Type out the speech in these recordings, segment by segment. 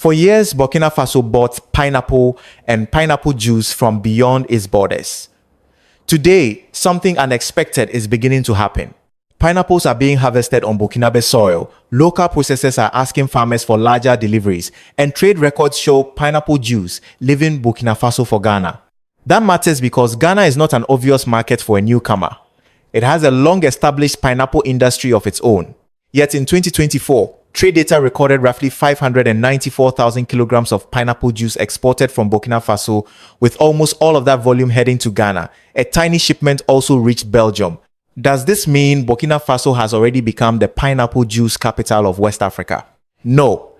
For years, Burkina Faso bought pineapple and pineapple juice from beyond its borders. Today, something unexpected is beginning to happen. Pineapples are being harvested on Burkinabe soil, local processors are asking farmers for larger deliveries, and trade records show pineapple juice leaving Burkina Faso for Ghana. That matters because Ghana is not an obvious market for a newcomer. It has a long-established pineapple industry of its own. Yet in 2024, trade data recorded roughly 594,000 kilograms of pineapple juice exported from Burkina Faso, with almost all of that volume heading to Ghana. A tiny shipment also reached Belgium. Does this mean Burkina Faso has already become the pineapple juice capital of West Africa? No.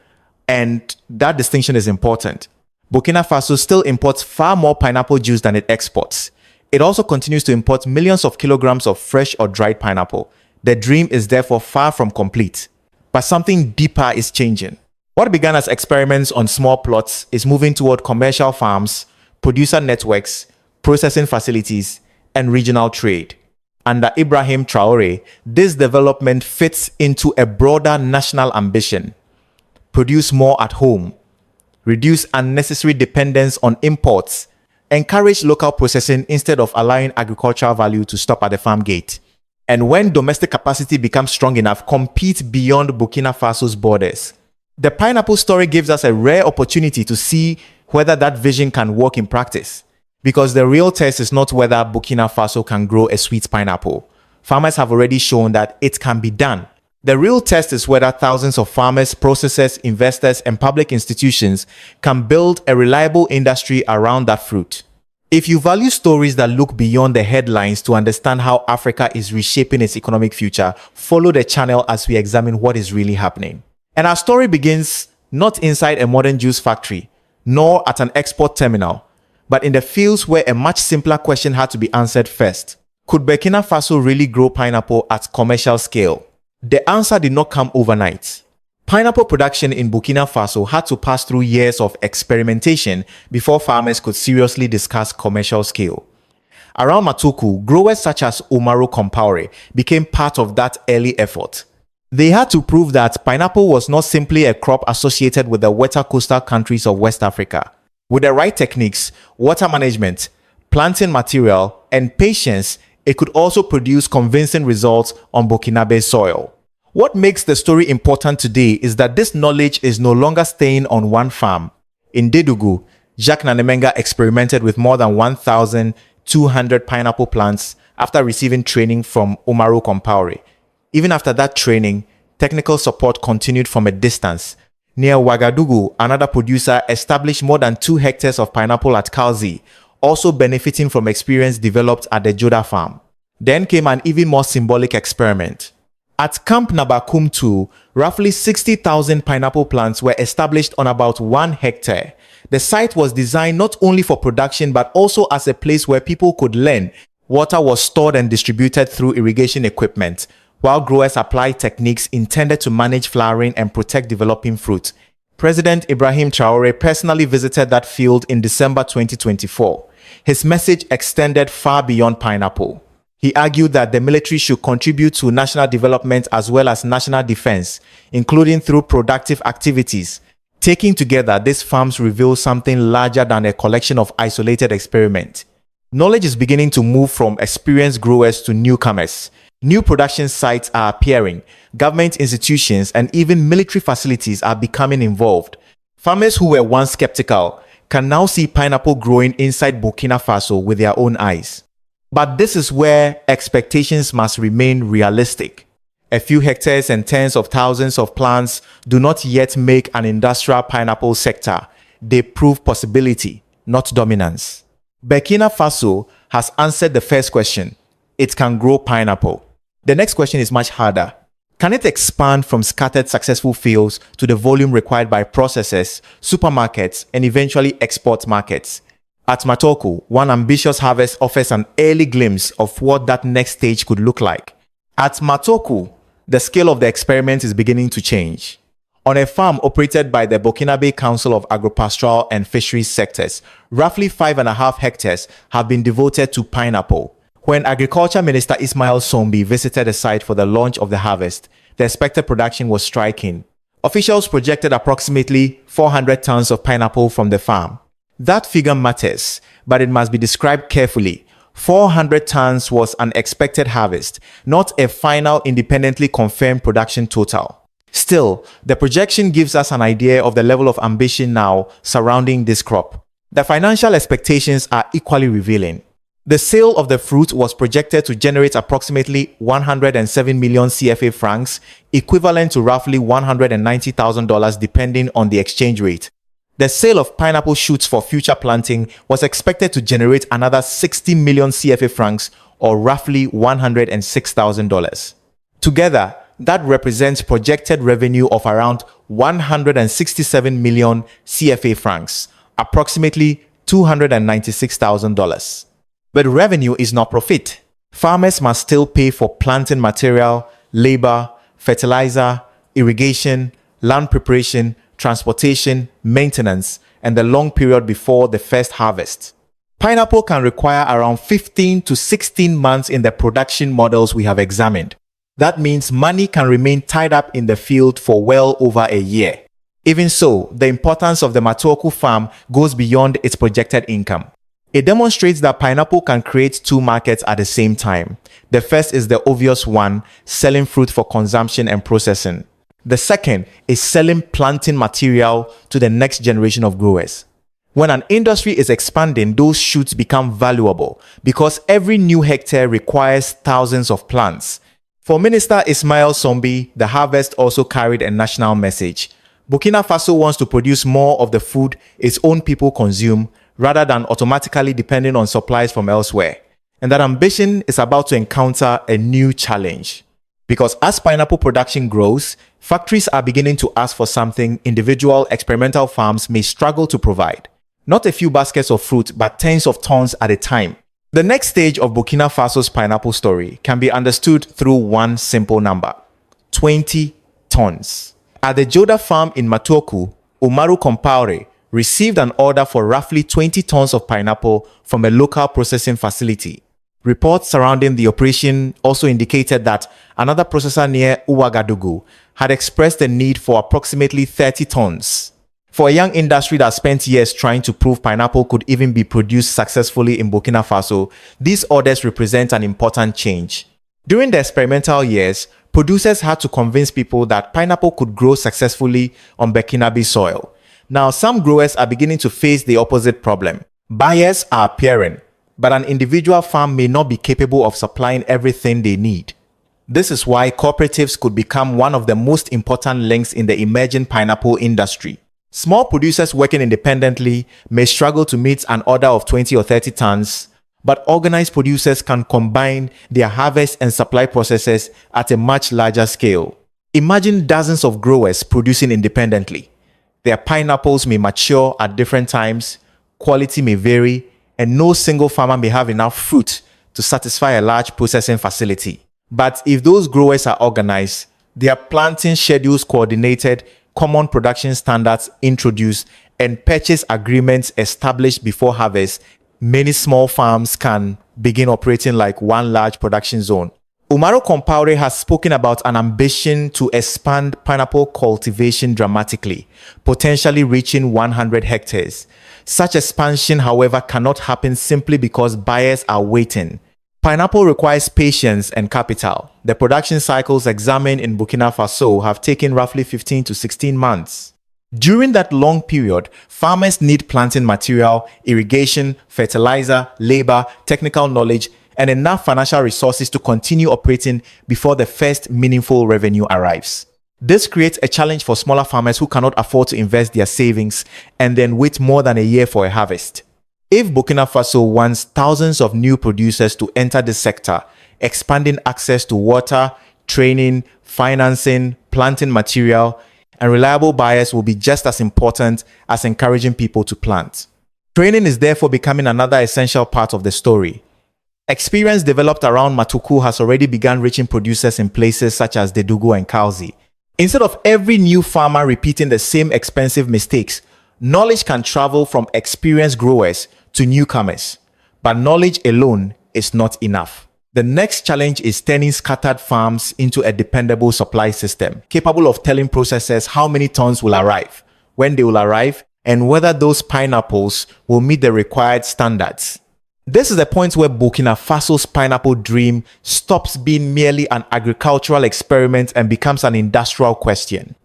And that distinction is important. Burkina Faso still imports far more pineapple juice than it exports. It also continues to import millions of kilograms of fresh or dried pineapple. The dream is therefore far from complete. But something deeper is changing. What began as experiments on small plots is moving toward commercial farms, producer networks, processing facilities, and regional trade. Under Ibrahim Traore, this development fits into a broader national ambition. Produce more at home, reduce unnecessary dependence on imports, encourage local processing instead of allowing agricultural value to stop at the farm gate. And when domestic capacity becomes strong enough, compete beyond Burkina Faso's borders. The pineapple story gives us a rare opportunity to see whether that vision can work in practice. Because the real test is not whether Burkina Faso can grow a sweet pineapple. Farmers have already shown that it can be done. The real test is whether thousands of farmers, processors, investors, and public institutions can build a reliable industry around that fruit. If you value stories that look beyond the headlines to understand how Africa is reshaping its economic future, follow the channel as we examine what is really happening. And our story begins not inside a modern juice factory, nor at an export terminal, but in the fields where a much simpler question had to be answered first. Could Burkina Faso really grow pineapple at commercial scale? The answer did not come overnight. Pineapple production in Burkina Faso had to pass through years of experimentation before farmers could seriously discuss commercial scale. Around Matourkou, growers such as Matourkou became part of that early effort. They had to prove that pineapple was not simply a crop associated with the wetter coastal countries of West Africa. With the right techniques, water management, planting material, and patience, it could also produce convincing results on Burkinabe soil. What makes the story important today is that this knowledge is no longer staying on one farm. In Dedougou, Jacques Nanemenga experimented with more than 1,200 pineapple plants after receiving training from Matourkou. Even after that training, technical support continued from a distance. Near Ouagadougou, another producer established more than 2 hectares of pineapple at Kalzi, also benefiting from experience developed at the Joda farm. Then came an even more symbolic experiment. At Camp Nabakum 2, roughly 60,000 pineapple plants were established on about 1 hectare. The site was designed not only for production but also as a place where people could learn. Water was stored and distributed through irrigation equipment, while growers applied techniques intended to manage flowering and protect developing fruit. President Ibrahim Traore personally visited that field in December 2024. His message extended far beyond pineapple. He argued that the military should contribute to national development as well as national defense, including through productive activities. Taken together, these farms reveal something larger than a collection of isolated experiments. Knowledge is beginning to move from experienced growers to newcomers. New production sites are appearing. Government institutions and even military facilities are becoming involved. Farmers who were once skeptical can now see pineapple growing inside Burkina Faso with their own eyes. But this is where expectations must remain realistic. A few hectares and tens of thousands of plants do not yet make an industrial pineapple sector. They prove possibility, not dominance. Burkina Faso has answered the first question. It can grow pineapple. The next question is much harder. Can it expand from scattered successful fields to the volume required by processors, supermarkets, and eventually export markets? At Matourkou, one ambitious harvest offers an early glimpse of what that next stage could look like. At Matourkou, the scale of the experiment is beginning to change. On a farm operated by the Burkinabe Council of Agropastoral and Fisheries sectors, roughly 5.5 hectares have been devoted to pineapple. When Agriculture Minister Ismail Sombi visited the site for the launch of the harvest, the expected production was striking. Officials projected approximately 400 tons of pineapple from the farm. That figure matters, but it must be described carefully. 400 tons was an expected harvest, not a final independently confirmed production total. Still, the projection gives us an idea of the level of ambition now surrounding this crop. The financial expectations are equally revealing. The sale of the fruit was projected to generate approximately 107 million CFA francs, equivalent to roughly $190,000 depending on the exchange rate. The sale of pineapple shoots for future planting was expected to generate another 60 million CFA francs, or roughly $106,000. Together, that represents projected revenue of around 167 million CFA francs, approximately $296,000. But revenue is not profit. Farmers must still pay for planting material, labor, fertilizer, irrigation, land preparation, transportation, maintenance, and the long period before the first harvest. Pineapple can require around 15 to 16 months in the production models we have examined. That means money can remain tied up in the field for well over a year. Even so, the importance of the Matourkou farm goes beyond its projected income. It demonstrates that pineapple can create two markets at the same time. The first is the obvious one, selling fruit for consumption and processing. The second is selling planting material to the next generation of growers. When an industry is expanding, those shoots become valuable because every new hectare requires thousands of plants. For Minister Ismail Sombi, the harvest also carried a national message. Burkina Faso wants to produce more of the food its own people consume rather than automatically depending on supplies from elsewhere. And that ambition is about to encounter a new challenge. Because as pineapple production grows, factories are beginning to ask for something individual experimental farms may struggle to provide. Not a few baskets of fruit, but tens of tons at a time. The next stage of Burkina Faso's pineapple story can be understood through one simple number: 20 tons. At the Joda farm in Matourkou, Traore received an order for roughly 20 tons of pineapple from a local processing facility. Reports surrounding the operation also indicated that another processor near Dedougou had expressed the need for approximately 30 tons. For a young industry that spent years trying to prove pineapple could even be produced successfully in Burkina Faso, these orders represent an important change. During the experimental years, producers had to convince people that pineapple could grow successfully on Burkinabe soil. Now, some growers are beginning to face the opposite problem. Buyers are appearing, but an individual farm may not be capable of supplying everything they need. This is why cooperatives could become one of the most important links in the emerging pineapple industry. Small producers working independently may struggle to meet an order of 20 or 30 tons, but organized producers can combine their harvest and supply processes at a much larger scale. Imagine dozens of growers producing independently. Their pineapples may mature at different times, quality may vary, and no single farmer may have enough fruit to satisfy a large processing facility. But if those growers are organized, their planting schedules coordinated, common production standards introduced, and purchase agreements established before harvest, many small farms can begin operating like one large production zone. Traore has spoken about an ambition to expand pineapple cultivation dramatically, potentially reaching 100 hectares. Such expansion, however, cannot happen simply because buyers are waiting. Pineapple requires patience and capital. The production cycles examined in Burkina Faso have taken roughly 15 to 16 months. During that long period, farmers need planting material, irrigation, fertilizer, labor, technical knowledge, and enough financial resources to continue operating before the first meaningful revenue arrives. This creates a challenge for smaller farmers who cannot afford to invest their savings and then wait more than a year for a harvest. If Burkina Faso wants thousands of new producers to enter this sector, expanding access to water, training, financing, planting material, and reliable buyers will be just as important as encouraging people to plant. Training is therefore becoming another essential part of the story. Experience developed around Matourkou has already begun reaching producers in places such as Dedougou and Kalzi. Instead of every new farmer repeating the same expensive mistakes, knowledge can travel from experienced growers to newcomers. But knowledge alone is not enough. The next challenge is turning scattered farms into a dependable supply system, capable of telling processors how many tons will arrive, when they will arrive, and whether those pineapples will meet the required standards. This is the point where Burkina Faso's pineapple dream stops being merely an agricultural experiment and becomes an industrial question.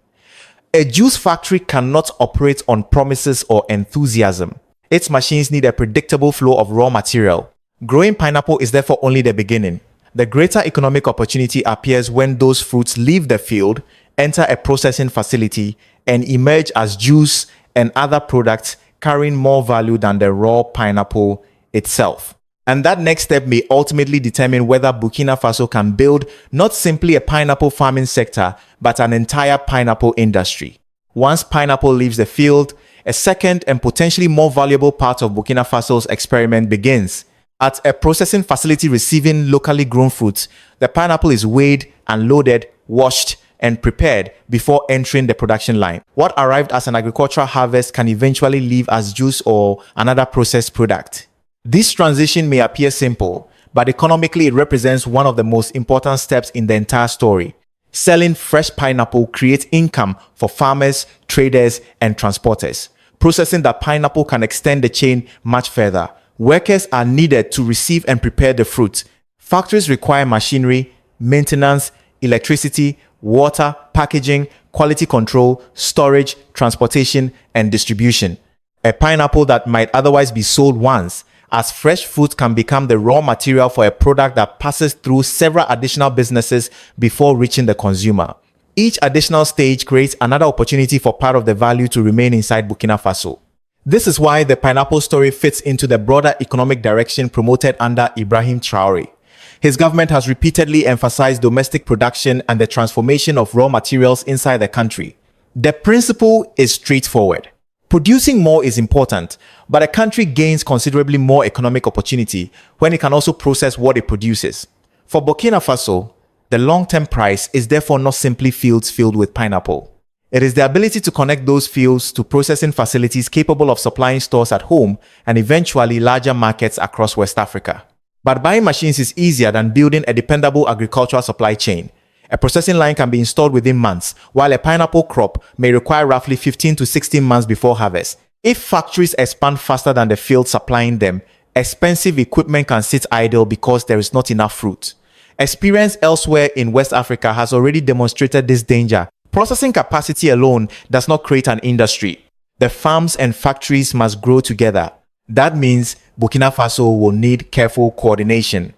A juice factory cannot operate on promises or enthusiasm. Its machines need a predictable flow of raw material. Growing pineapple is therefore only the beginning. The greater economic opportunity appears when those fruits leave the field, enter a processing facility, and emerge as juice and other products carrying more value than the raw pineapple itself. And that next step may ultimately determine whether Burkina Faso can build not simply a pineapple farming sector, but an entire pineapple industry. Once pineapple leaves the field, a second and potentially more valuable part of Burkina Faso's experiment begins. At a processing facility receiving locally grown fruits, the pineapple is weighed and loaded, washed, and prepared before entering the production line. What arrived as an agricultural harvest can eventually leave as juice or another processed product. This transition may appear simple, but economically it represents one of the most important steps in the entire story. Selling fresh pineapple creates income for farmers, traders, and transporters. Processing that pineapple can extend the chain much further. Workers are needed to receive and prepare the fruit. Factories require machinery, maintenance, electricity, water, packaging, quality control, storage, transportation, and distribution. A pineapple that might otherwise be sold once as fresh fruit can become the raw material for a product that passes through several additional businesses before reaching the consumer. Each additional stage creates another opportunity for part of the value to remain inside Burkina Faso. This is why the pineapple story fits into the broader economic direction promoted under Ibrahim Traore. His government has repeatedly emphasized domestic production and the transformation of raw materials inside the country. The principle is straightforward. Producing more is important, but a country gains considerably more economic opportunity when it can also process what it produces. For Burkina Faso, the long-term price is therefore not simply fields filled with pineapple. It is the ability to connect those fields to processing facilities capable of supplying stores at home and eventually larger markets across West Africa. But buying machines is easier than building a dependable agricultural supply chain. A processing line can be installed within months, while a pineapple crop may require roughly 15 to 16 months before harvest. If factories expand faster than the field supplying them, expensive equipment can sit idle because there is not enough fruit. Experience elsewhere in West Africa has already demonstrated this danger. Processing capacity alone does not create an industry. The farms and factories must grow together. That means Burkina Faso will need careful coordination.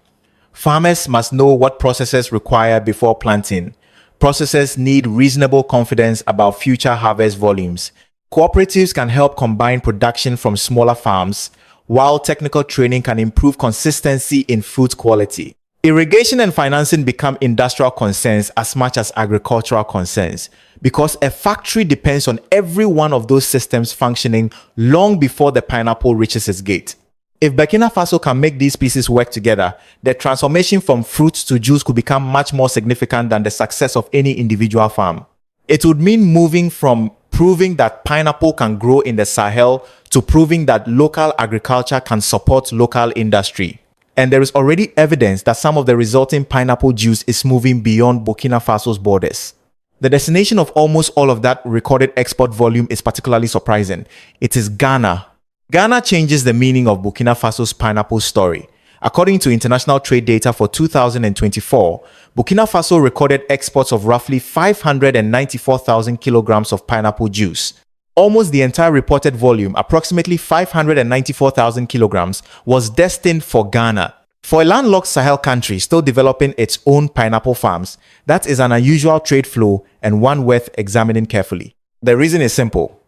Farmers must know what processes require before planting. Processors need reasonable confidence about future harvest volumes. Cooperatives can help combine production from smaller farms, while technical training can improve consistency in fruit quality. Irrigation and financing become industrial concerns as much as agricultural concerns, because a factory depends on every one of those systems functioning long before the pineapple reaches its gate. If Burkina Faso can make these pieces work together, the transformation from fruits to juice could become much more significant than the success of any individual farm. It would mean moving from proving that pineapple can grow in the Sahel to proving that local agriculture can support local industry. And there is already evidence that some of the resulting pineapple juice is moving beyond Burkina Faso's borders. The destination of almost all of that recorded export volume is particularly surprising. It is Ghana. Ghana changes the meaning of Burkina Faso's pineapple story. According to international trade data for 2024, Burkina Faso recorded exports of roughly 594,000 kilograms of pineapple juice. Almost the entire reported volume, approximately 594,000 kilograms, was destined for Ghana. For a landlocked Sahel country still developing its own pineapple farms, that is an unusual trade flow and one worth examining carefully. The reason is simple.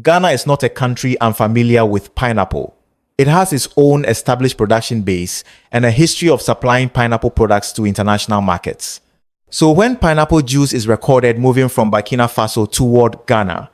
Ghana is not a country unfamiliar with pineapple. It has its own established production base and a history of supplying pineapple products to international markets. So when pineapple juice is recorded moving from Burkina Faso toward Ghana,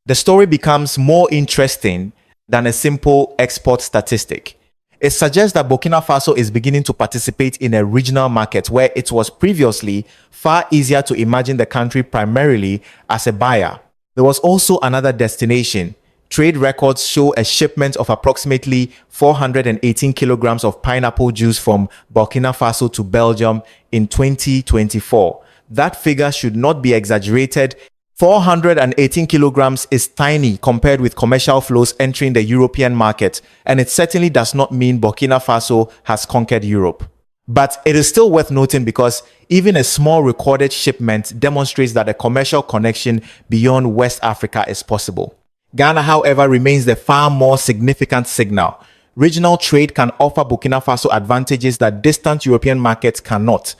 the story becomes more interesting than a simple export statistic. It suggests that Burkina Faso is beginning to participate in a regional market where it was previously far easier to imagine the country primarily as a buyer. There was also another destination, trade records show a shipment of approximately 418 kilograms of pineapple juice from Burkina Faso to Belgium in 2024. That figure should not be exaggerated. 418 kilograms is tiny compared with commercial flows entering the European market, and it certainly does not mean Burkina Faso has conquered Europe. But it is still worth noting because even a small recorded shipment demonstrates that a commercial connection beyond West Africa is possible. Ghana, however, remains the far more significant signal. Regional trade can offer Burkina Faso advantages that distant European markets cannot.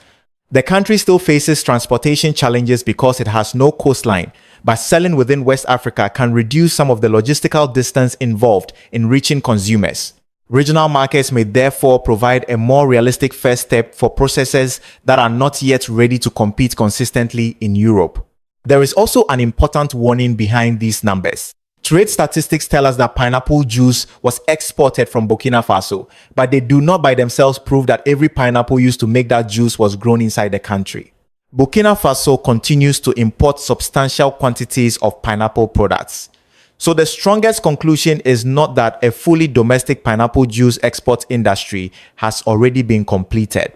The country still faces transportation challenges because it has no coastline, but selling within West Africa can reduce some of the logistical distance involved in reaching consumers. Regional markets may therefore provide a more realistic first step for processors that are not yet ready to compete consistently in Europe. There is also an important warning behind these numbers. Trade statistics tell us that pineapple juice was exported from Burkina Faso, but they do not by themselves prove that every pineapple used to make that juice was grown inside the country. Burkina Faso continues to import substantial quantities of pineapple products. So the strongest conclusion is not that a fully domestic pineapple juice export industry has already been completed.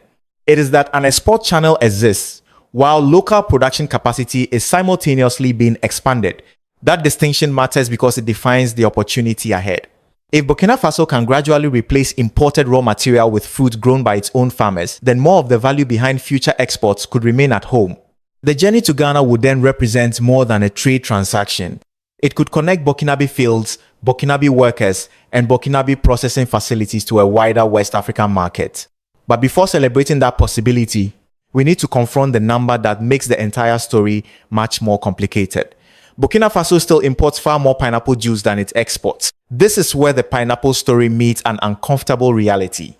It is that an export channel exists, while local production capacity is simultaneously being expanded. That distinction matters because it defines the opportunity ahead. If Burkina Faso can gradually replace imported raw material with fruit grown by its own farmers, then more of the value behind future exports could remain at home. The journey to Ghana would then represent more than a trade transaction. It could connect Burkinabe fields, Burkinabe workers, and Burkinabe processing facilities to a wider West African market. But before celebrating that possibility, we need to confront the number that makes the entire story much more complicated. Burkina Faso still imports far more pineapple juice than it exports. This is where the pineapple story meets an uncomfortable reality.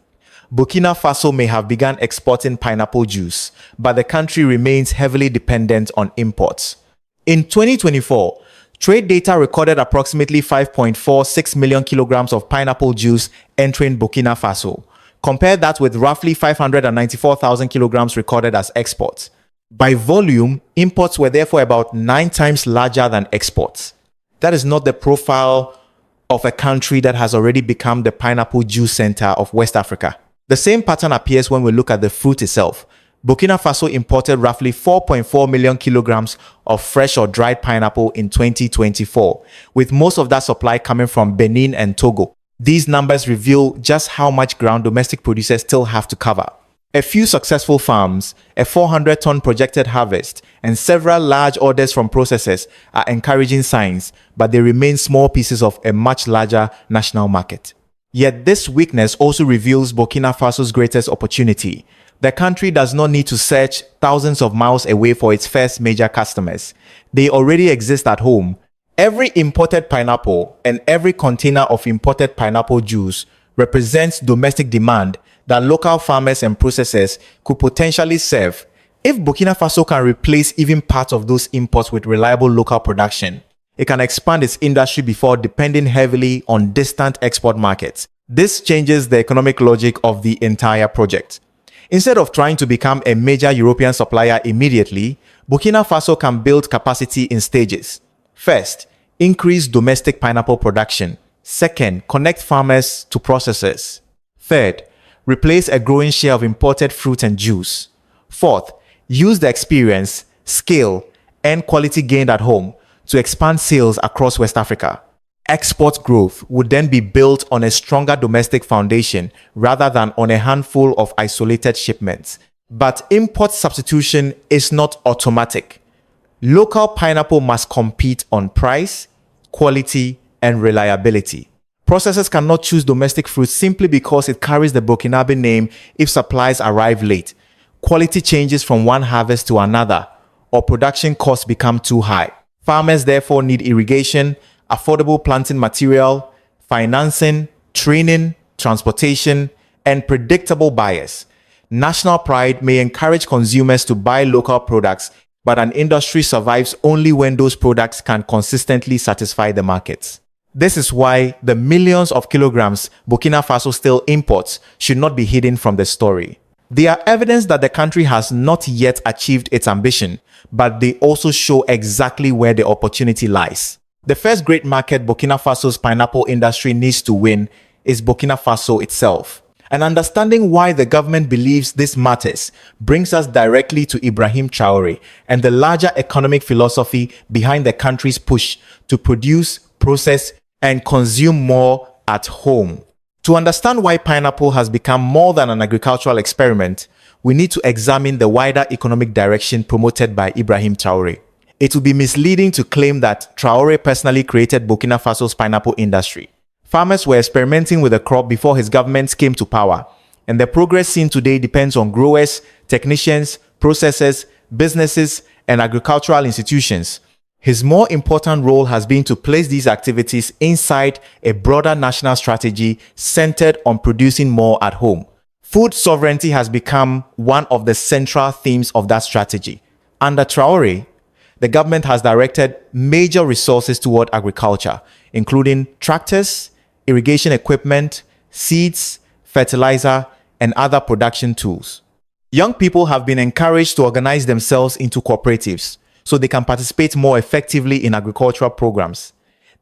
Burkina Faso may have begun exporting pineapple juice, but the country remains heavily dependent on imports. In 2024, trade data recorded approximately 5.46 million kilograms of pineapple juice entering Burkina Faso. Compare that with roughly 594,000 kilograms recorded as exports. By volume, imports were therefore about 9 times larger than exports. That is not the profile of a country that has already become the pineapple juice center of West Africa. The same pattern appears when we look at the fruit itself. Burkina Faso imported roughly 4.4 million kilograms of fresh or dried pineapple in 2024, with most of that supply coming from Benin and Togo. These numbers reveal just how much ground domestic producers still have to cover. A few successful farms, a 400-ton projected harvest, and several large orders from processors are encouraging signs, but they remain small pieces of a much larger national market. Yet this weakness also reveals Burkina Faso's greatest opportunity. The country does not need to search thousands of miles away for its first major customers. They already exist at home. Every imported pineapple and every container of imported pineapple juice represents domestic demand that local farmers and processors could potentially serve. If Burkina Faso can replace even part of those imports with reliable local production, it can expand its industry before depending heavily on distant export markets. This changes the economic logic of the entire project. Instead of trying to become a major European supplier immediately, Burkina Faso can build capacity in stages. First, increase domestic pineapple production. Second, connect farmers to processors. Third, replace a growing share of imported fruit and juice. Fourth, use the experience, scale, and quality gained at home to expand sales across West Africa. Export growth would then be built on a stronger domestic foundation rather than on a handful of isolated shipments. But import substitution is not automatic. Local pineapple must compete on price, quality, and reliability. Processors cannot choose domestic fruit simply because it carries the Burkinabe name if supplies arrive late, quality changes from one harvest to another, or production costs become too high. Farmers therefore need irrigation, affordable planting material, financing, training, transportation, and predictable buyers. National pride may encourage consumers to buy local products, but an industry survives only when those products can consistently satisfy the markets. This is why the millions of kilograms Burkina Faso still imports should not be hidden from the story. They are evidence that the country has not yet achieved its ambition, but they also show exactly where the opportunity lies. The first great market Burkina Faso's pineapple industry needs to win is Burkina Faso itself. And understanding why the government believes this matters brings us directly to Ibrahim Traore and the larger economic philosophy behind the country's push to produce, process, and consume more at home. To understand why pineapple has become more than an agricultural experiment, we need to examine the wider economic direction promoted by Ibrahim Traore. It would be misleading to claim that Traore personally created Burkina Faso's pineapple industry. Farmers were experimenting with the crop before his government came to power, and the progress seen today depends on growers, technicians, processors, businesses, and agricultural institutions. His more important role has been to place these activities inside a broader national strategy centered on producing more at home. Food sovereignty has become one of the central themes of that strategy. Under Traore, the government has directed major resources toward agriculture, including tractors, irrigation equipment, seeds, fertilizer, and other production tools. Young people have been encouraged to organize themselves into cooperatives so they can participate more effectively in agricultural programs.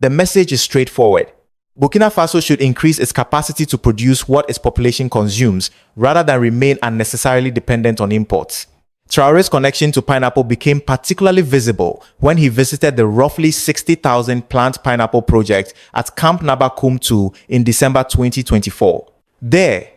The message is straightforward. Burkina Faso should increase its capacity to produce what its population consumes rather than remain unnecessarily dependent on imports. Traore's connection to pineapple became particularly visible when he visited the roughly 60,000 plant pineapple project at Camp Nabakum 2 in December 2024. There,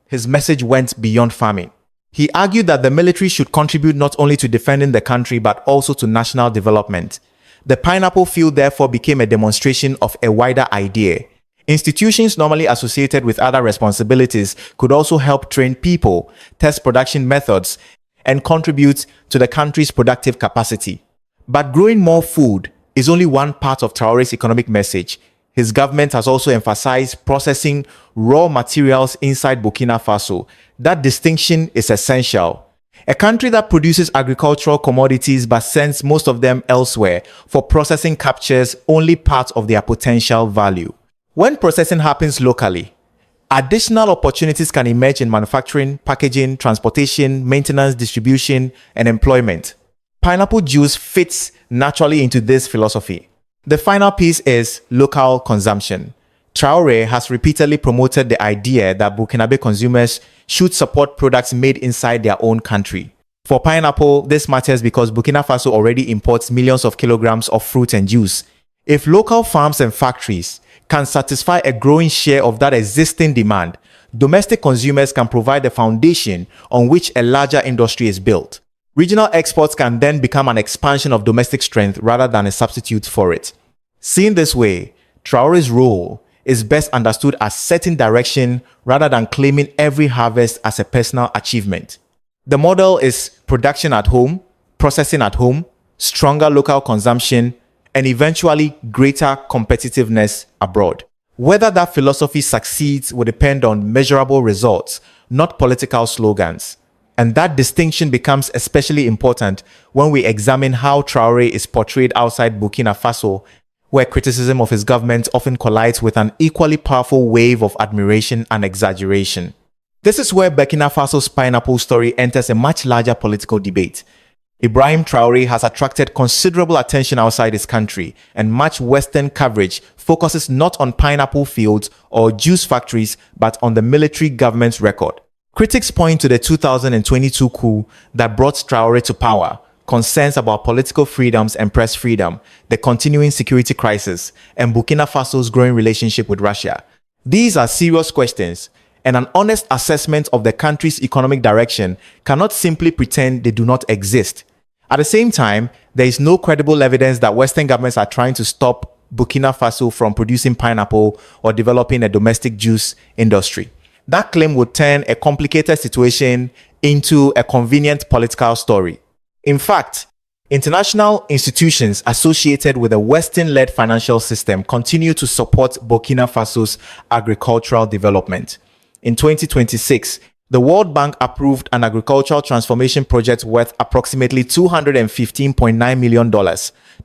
his message went beyond farming. He argued that the military should contribute not only to defending the country but also to national development. The pineapple field therefore became a demonstration of a wider idea. Institutions normally associated with other responsibilities could also help train people, test production methods, and contribute to the country's productive capacity. But growing more food is only one part of Traore's economic message. His government has also emphasized processing raw materials inside Burkina Faso. That distinction is essential. A country that produces agricultural commodities but sends most of them elsewhere for processing captures only part of their potential value. When processing happens locally, additional opportunities can emerge in manufacturing, packaging, transportation, maintenance, distribution, and employment. Pineapple juice fits naturally into this philosophy. The final piece is local consumption. Traore has repeatedly promoted the idea that Burkinabe consumers should support products made inside their own country. For pineapple, this matters because Burkina Faso already imports millions of kilograms of fruit and juice. If local farms and factories can satisfy a growing share of that existing demand, domestic consumers can provide the foundation on which a larger industry is built. Regional exports can then become an expansion of domestic strength rather than a substitute for it. Seen this way, Traore's role is best understood as setting direction rather than claiming every harvest as a personal achievement. The model is production at home, processing at home, stronger local consumption, and eventually greater competitiveness abroad. Whether that philosophy succeeds will depend on measurable results, not political slogans. And that distinction becomes especially important when we examine how Traore is portrayed outside Burkina Faso, where criticism of his government often collides with an equally powerful wave of admiration and exaggeration. This is where Burkina Faso's pineapple story enters a much larger political debate. Ibrahim Traore has attracted considerable attention outside his country, and much Western coverage focuses not on pineapple fields or juice factories but on the military government's record. Critics point to the 2022 coup that brought Traore to power, concerns about political freedoms and press freedom, the continuing security crisis, and Burkina Faso's growing relationship with Russia. These are serious questions, and an honest assessment of the country's economic direction cannot simply pretend they do not exist. At the same time, there is no credible evidence that Western governments are trying to stop Burkina Faso from producing pineapple or developing a domestic juice industry. That claim would turn a complicated situation into a convenient political story. In fact, international institutions associated with a Western-led financial system continue to support Burkina Faso's agricultural development. In 2026, the World Bank approved an agricultural transformation project worth approximately $215.9 million,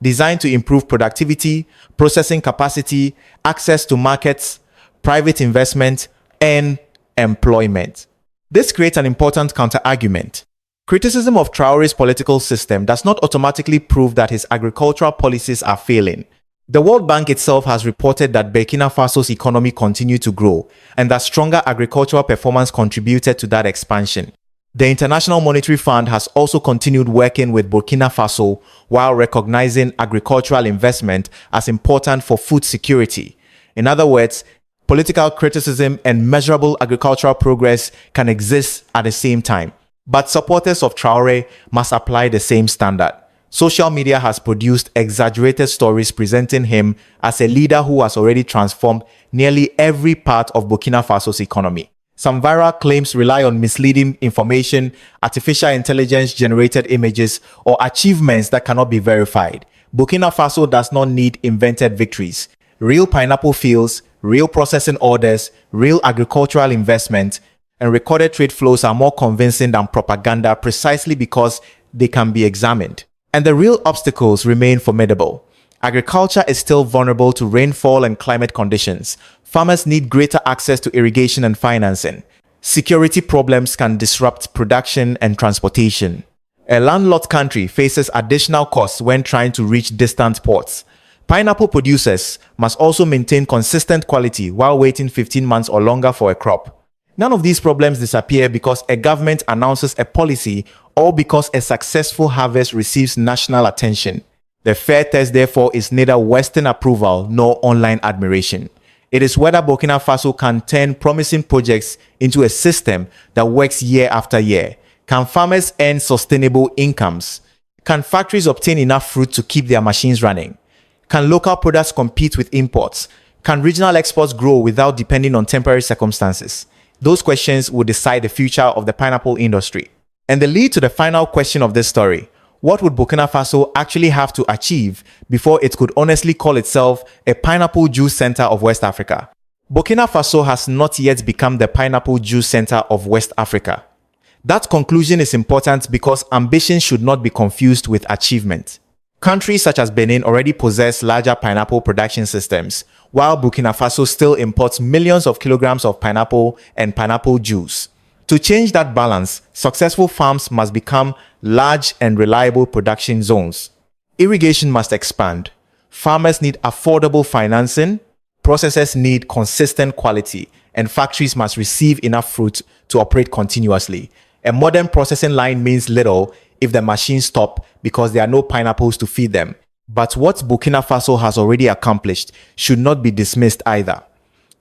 designed to improve productivity, processing capacity, access to markets, private investment, and employment. This creates an important counter-argument. Criticism of Traore's political system does not automatically prove that his agricultural policies are failing. The World Bank itself has reported that Burkina Faso's economy continued to grow and that stronger agricultural performance contributed to that expansion. The International Monetary Fund has also continued working with Burkina Faso while recognizing agricultural investment as important for food security. In other words, political criticism and measurable agricultural progress can exist at the same time. But supporters of Traore must apply the same standard. Social media has produced exaggerated stories presenting him as a leader who has already transformed nearly every part of Burkina Faso's economy. Some viral claims rely on misleading information, artificial intelligence-generated images, or achievements that cannot be verified. Burkina Faso does not need invented victories. Real pineapple fields, real processing orders, real agricultural investment, and recorded trade flows are more convincing than propaganda precisely because they can be examined. And the real obstacles remain formidable. Agriculture is still vulnerable to rainfall and climate conditions. Farmers need greater access to irrigation and financing. Security problems can disrupt production and transportation. A landlocked country faces additional costs when trying to reach distant ports. Pineapple producers must also maintain consistent quality while waiting 15 months or longer for a crop. None of these problems disappear because a government announces a policy or because a successful harvest receives national attention. The fair test, therefore, is neither Western approval nor online admiration. It is whether Burkina Faso can turn promising projects into a system that works year after year. Can farmers earn sustainable incomes? Can factories obtain enough fruit to keep their machines running? Can local products compete with imports? Can regional exports grow without depending on temporary circumstances? Those questions will decide the future of the pineapple industry. And they lead to the final question of this story. What would Burkina Faso actually have to achieve before it could honestly call itself a pineapple juice center of West Africa? Burkina Faso has not yet become the pineapple juice center of West Africa. That conclusion is important because ambition should not be confused with achievement. Countries such as Benin already possess larger pineapple production systems, while Burkina Faso still imports millions of kilograms of pineapple and pineapple juice. To change that balance, successful farms must become large and reliable production zones. Irrigation must expand. Farmers need affordable financing, processors need consistent quality, and factories must receive enough fruit to operate continuously. A modern processing line means little if the machines stop because there are no pineapples to feed them. But what Burkina Faso has already accomplished should not be dismissed either.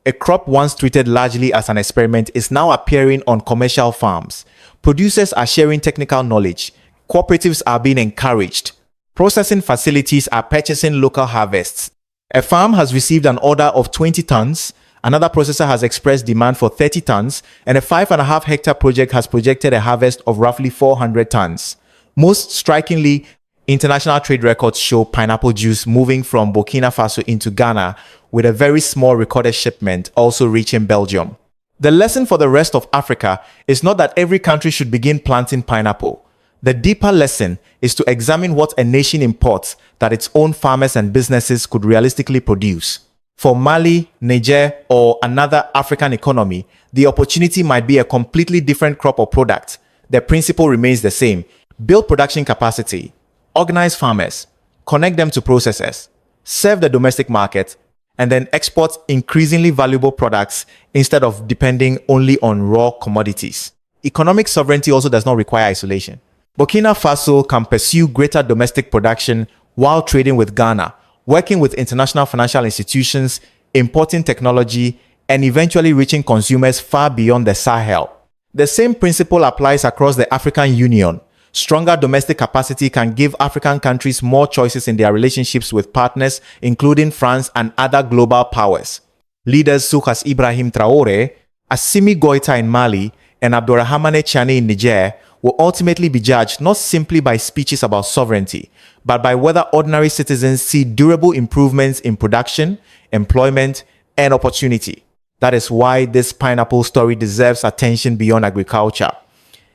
A crop once treated largely as an experiment is now appearing on commercial farms. Producers are sharing technical knowledge. Cooperatives are being encouraged. Processing facilities are purchasing local harvests. A farm has received an order of 20 tons, another processor has expressed demand for 30 tons, and a 5.5 hectare project has projected a harvest of roughly 400 tons. Most strikingly, international trade records show pineapple juice moving from Burkina Faso into Ghana, with a very small recorded shipment also reaching Belgium. The lesson for the rest of Africa is not that every country should begin planting pineapple. The deeper lesson is to examine what a nation imports that its own farmers and businesses could realistically produce. For Mali, Niger, or another African economy, the opportunity might be a completely different crop or product. The principle remains the same. Build production capacity, organize farmers, connect them to processors, serve the domestic market, and then export increasingly valuable products instead of depending only on raw commodities. Economic sovereignty also does not require isolation. Burkina Faso can pursue greater domestic production while trading with Ghana, working with international financial institutions, importing technology, and eventually reaching consumers far beyond the Sahel. The same principle applies across the African Union. Stronger domestic capacity can give African countries more choices in their relationships with partners, including France and other global powers. Leaders such as Ibrahim Traore, Assimi Goïta in Mali, and Abdourahmane Tiani in Niger will ultimately be judged not simply by speeches about sovereignty, but by whether ordinary citizens see durable improvements in production, employment, and opportunity. That is why this pineapple story deserves attention beyond agriculture.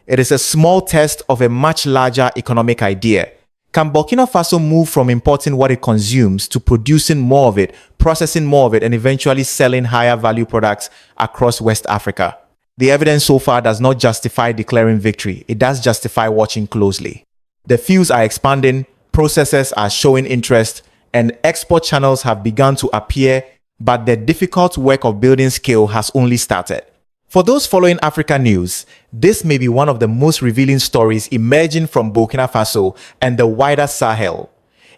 It is a small test of a much larger economic idea. Can Burkina Faso move from importing what it consumes to producing more of it, processing more of it, and eventually selling higher value products across West Africa? The evidence so far does not justify declaring victory. It does justify watching closely. The fields are expanding, processors are showing interest, and export channels have begun to appear, but the difficult work of building scale has only started. For those following Africa news, this may be one of the most revealing stories emerging from Burkina Faso and the wider Sahel.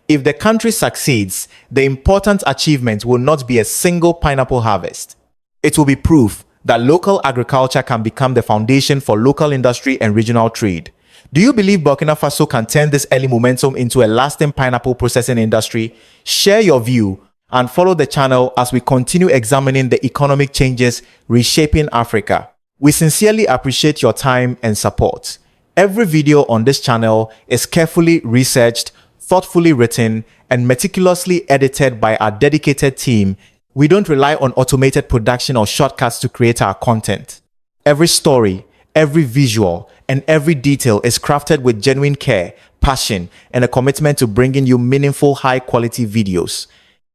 If the country succeeds, the important achievement will not be a single pineapple harvest. It will be proof that local agriculture can become the foundation for local industry and regional trade. Do you believe Burkina Faso can turn this early momentum into a lasting pineapple processing industry? Share your view and follow the channel as we continue examining the economic changes reshaping Africa. We sincerely appreciate your time and support. Every video on this channel is carefully researched, thoughtfully written, and meticulously edited by our dedicated team. We don't rely on automated production or shortcuts to create our content. Every story, every visual, and every detail is crafted with genuine care, passion, and a commitment to bringing you meaningful, high-quality videos.